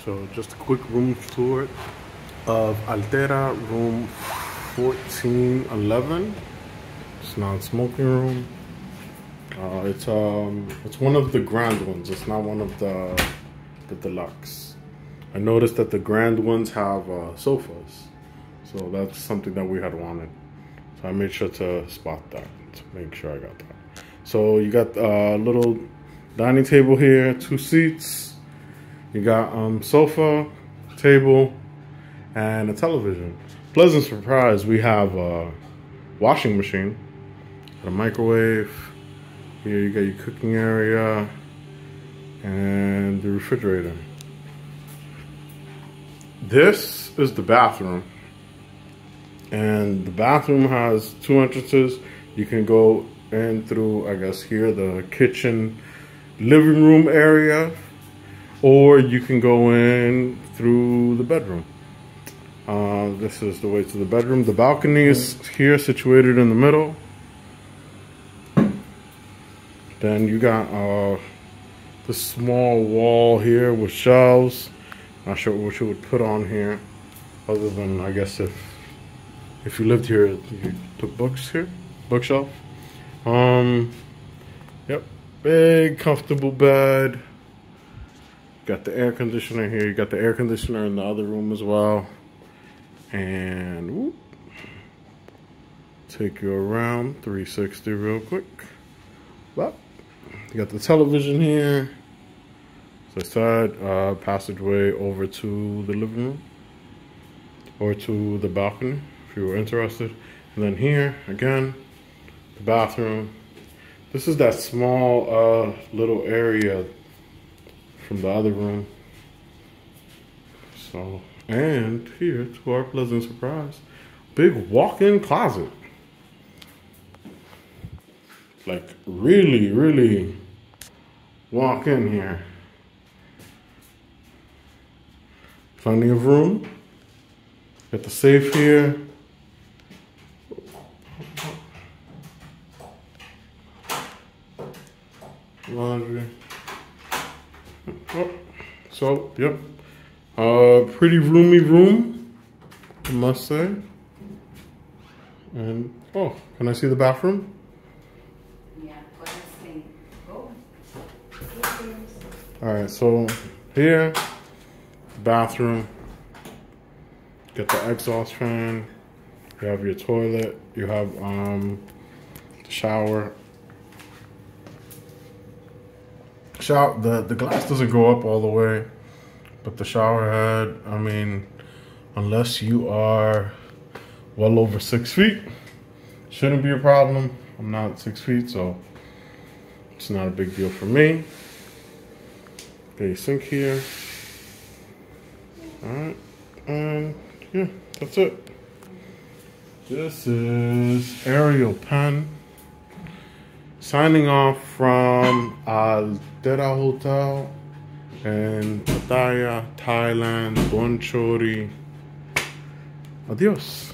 So just a quick room tour of Altera room 1411. It's non-smoking room. It's one of the grand ones. It's not one of the deluxe. I noticed that the grand ones have sofas, so that's something that we had wanted. So I made sure to spot that to make sure I got that. So you got a little dining table here, 2 seats. You got sofa, table, and a television. Pleasant surprise, we have a washing machine, a microwave. Here you got your cooking area and the refrigerator. This is the bathroom. And the bathroom has 2 entrances. You can go in through, I guess here, the kitchen, living room area, or you can go in through the bedroom. This is the way to the bedroom. The balcony is here, situated in the middle. Then you got the small wall here with shelves. Not sure what you would put on here, other than, I guess, if you lived here, you put books here, bookshelf. Yep, big comfortable bed. Got the air conditioner here. You got the air conditioner in the other room as well. And whoop, take you around 360 real quick. Well, you got the television here. So side passageway over to the living room or to the balcony if you were interested. And then here again, the bathroom. This is that small little area from the other room. So, and here, to our pleasant surprise, big walk-in closet. Like really, really walk in here. Plenty of room. Got the safe here. Laundry. Oh, so, yep. Pretty roomy room, I must say. And, oh, can I see the bathroom? Yeah, go. Alright, so here, bathroom. Get the exhaust fan. You have your toilet. You have the shower. The glass doesn't go up all the way, but the shower head, I mean, unless you are well over 6 feet, shouldn't be a problem. I'm not 6 feet, so it's not a big deal for me. Okay, your sink here. Alright, and yeah, that's it. This is Ariel Pen signing off from Altera Hotel in Pattaya, Thailand. Bon chori. Adios.